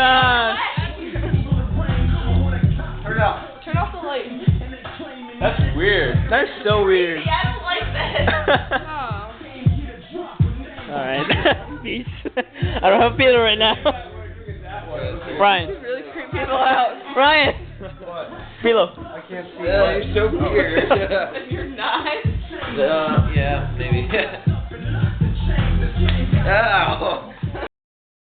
gosh. Turn it off. Turn off the light. That's weird. That's so weird. I don't like this. Alright. Peace. I don't have a feeling right now. Brian. You really creep people out. Brian. What? Philo. I can't see. You're so weird. You're not. Yeah, maybe.